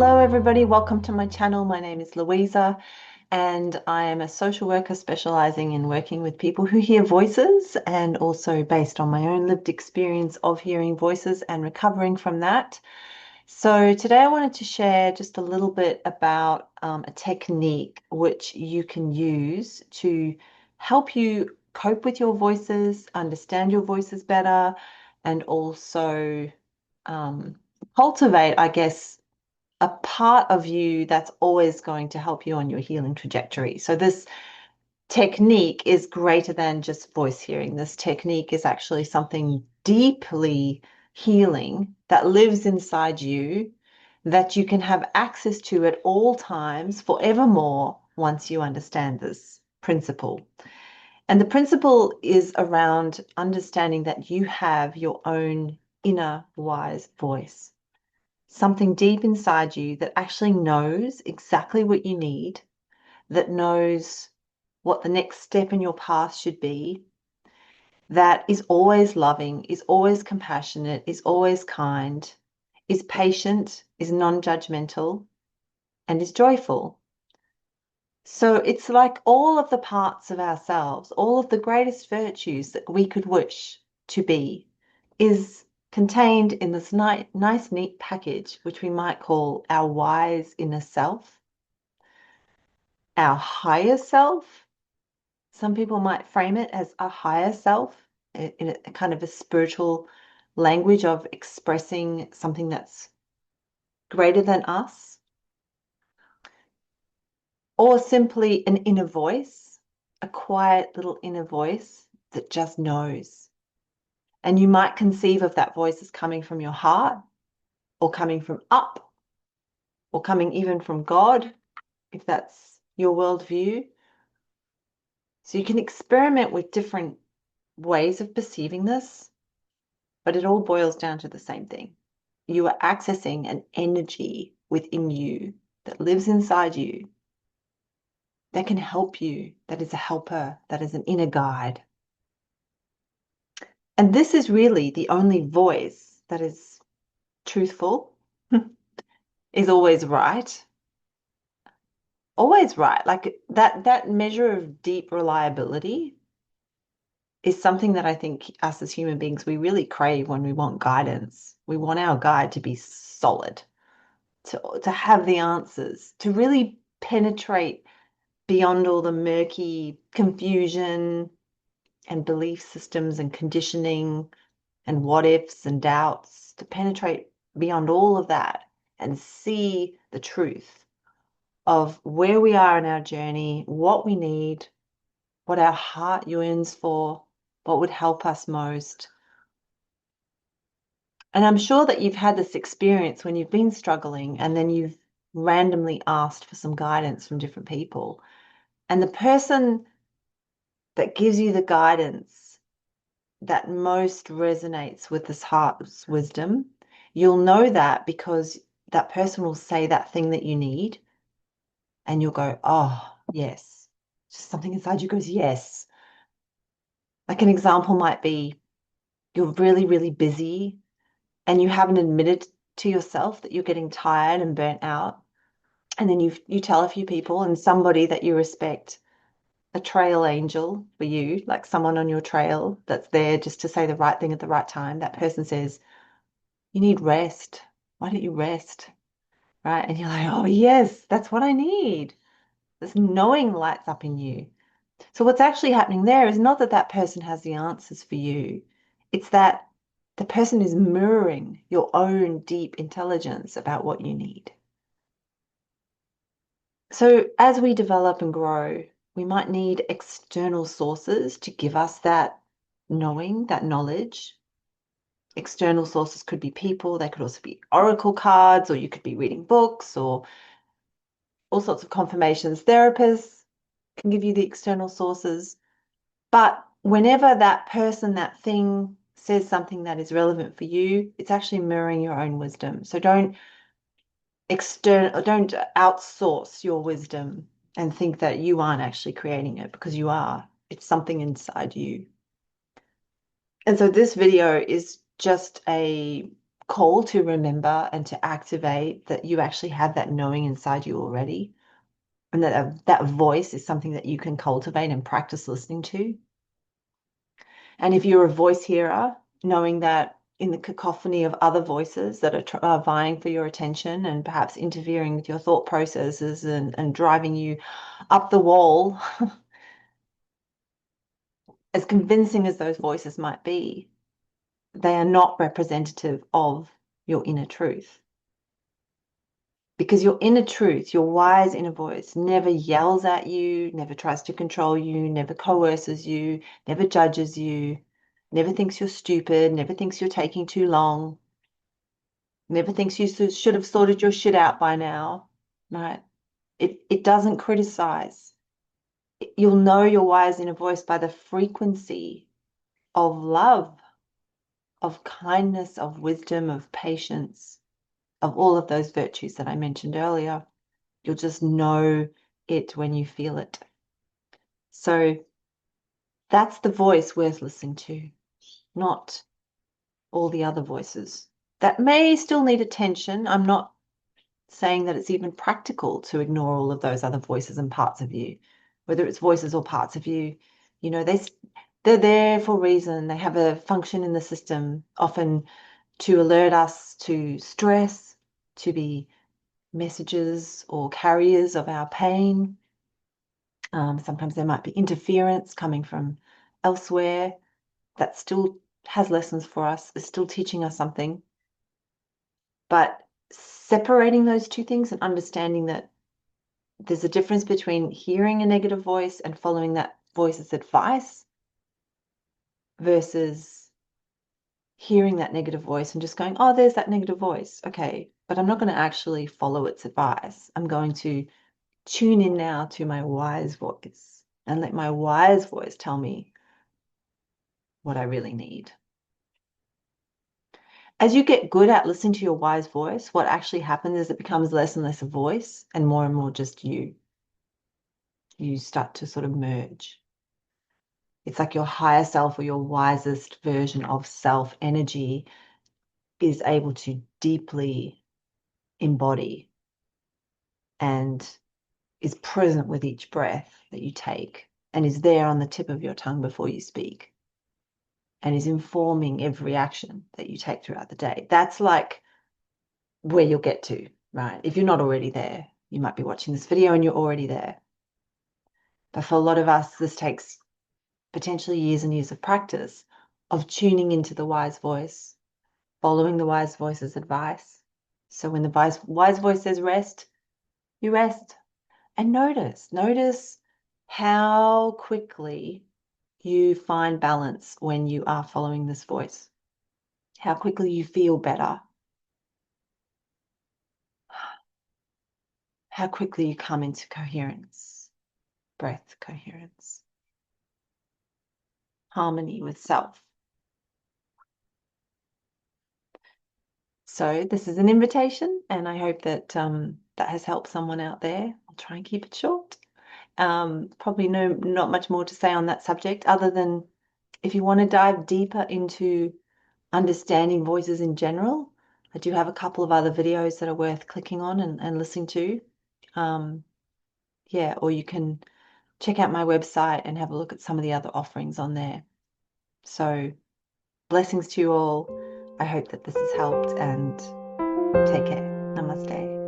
Hello everybody, welcome to my channel. My name is Louisa and I am a social worker specializing in working with people who hear voices and also based on my own lived experience of hearing voices and recovering from that. So today I wanted to share just a little bit about a technique which you can use to help you cope with your voices, understand your voices better, and also cultivate, I guess, a part of you that's always going to help you on your healing trajectory. So this technique is greater than just voice hearing. This technique is actually something deeply healing that lives inside you that you can have access to at all times forevermore once you understand this principle. And the principle is around understanding that you have your own inner wise voice, something deep inside you that actually knows exactly what you need, that knows what the next step in your path should be, that is always loving, is always compassionate, is always kind, is patient, is non-judgmental, and is joyful. So it's like all of the parts of ourselves, all of the greatest virtues that we could wish to be, is contained in this nice, neat package, which we might call our wise inner self, our higher self. Some people might frame it as a higher self in a kind of a spiritual language of expressing something that's greater than us, or simply an inner voice, a quiet little inner voice that just knows. And you might conceive of that voice as coming from your heart, or coming from up, or coming even from God, if that's your worldview. So you can experiment with different ways of perceiving this, but it all boils down to the same thing. You are accessing an energy within you that lives inside you that can help you, that is a helper, that is an inner guide. And this is really the only voice that is truthful, is always right. Always right. Like that measure of deep reliability is something that I think us as human beings, we really crave when we want guidance. We want our guide to be solid, to have the answers, to really penetrate beyond all the murky confusion and belief systems and conditioning and what ifs and doubts, to penetrate beyond all of that and see the truth of where we are in our journey, what we need, what our heart yearns for, what would help us most. And I'm sure that you've had this experience when you've been struggling and then you've randomly asked for some guidance from different people. And the person that gives you the guidance that most resonates with this heart's wisdom, you'll know that because that person will say that thing that you need and you'll go, oh, yes. Just something inside you goes, yes. Like an example might be you're really, really busy and you haven't admitted to yourself that you're getting tired and burnt out. And then you tell a few people, and somebody that you respect, a trail angel for you, like someone on your trail that's there just to say the right thing at the right time, that person says, you need rest. Why don't you rest? Right? And you're like, oh, yes, that's what I need. This knowing lights up in you. So what's actually happening there is not that that person has the answers for you. It's that the person is mirroring your own deep intelligence about what you need. So as we develop and grow, we might need external sources to give us that knowing, that knowledge. External sources could be people, they could also be oracle cards, or you could be reading books or all sorts of confirmations. Therapists can give you the external sources. But whenever that person, that thing says something that is relevant for you, it's actually mirroring your own wisdom. So don't outsource your wisdom and think that you aren't actually creating it, because you are. It's something inside you. And so this video is just a call to remember and to activate that you actually have that knowing inside you already, and that voice is something that you can cultivate and practice listening to. And if you're a voice hearer, knowing that in the cacophony of other voices that are vying for your attention and perhaps interfering with your thought processes and driving you up the wall, as convincing as those voices might be, they are not representative of your inner truth. Because your inner truth, your wise inner voice, never yells at you, never tries to control you, never coerces you, never judges you, never thinks you're stupid, never thinks you're taking too long, never thinks you should have sorted your shit out by now, right? It doesn't criticize. You'll know your wise inner voice by the frequency of love, of kindness, of wisdom, of patience, of all of those virtues that I mentioned earlier. You'll just know it when you feel it. So that's the voice worth listening to, not all the other voices that may still need attention. I'm not saying that it's even practical to ignore all of those other voices and parts of you, whether it's voices or parts of you. You know, they're there for a reason. They have a function in the system, often to alert us to stress, to be messages or carriers of our pain. Sometimes there might be interference coming from elsewhere that still has lessons for us, is still teaching us something. But separating those two things and understanding that there's a difference between hearing a negative voice and following that voice's advice versus hearing that negative voice and just going, oh, there's that negative voice. Okay, but I'm not going to actually follow its advice. I'm going to tune in now to my wise voice and let my wise voice tell me what I really need. As you get good at listening to your wise voice, what actually happens is it becomes less and less a voice and more just you. You start to sort of merge. It's like your higher self or your wisest version of self energy is able to deeply embody and is present with each breath that you take and is there on the tip of your tongue before you speak and is informing every action that you take throughout the day. That's like where you'll get to, right? If you're not already there, you might be watching this video and you're already there. But for a lot of us, this takes potentially years and years of practice of tuning into the wise voice, following the wise voice's advice. So when the wise voice says rest, you rest. And notice how quickly you find balance when you are following this voice, how quickly you feel better, how quickly you come into coherence, breath coherence, harmony with self. So this is an invitation, and I hope that that has helped someone out there. I'll try and keep it short. Probably not much more to say on that subject, other than if you want to dive deeper into understanding voices in general, I do have a couple of other videos that are worth clicking on and listening to. Yeah, or you can check out my website and have a look at some of the other offerings on there. So blessings to you all. I hope that this has helped and take care. Namaste.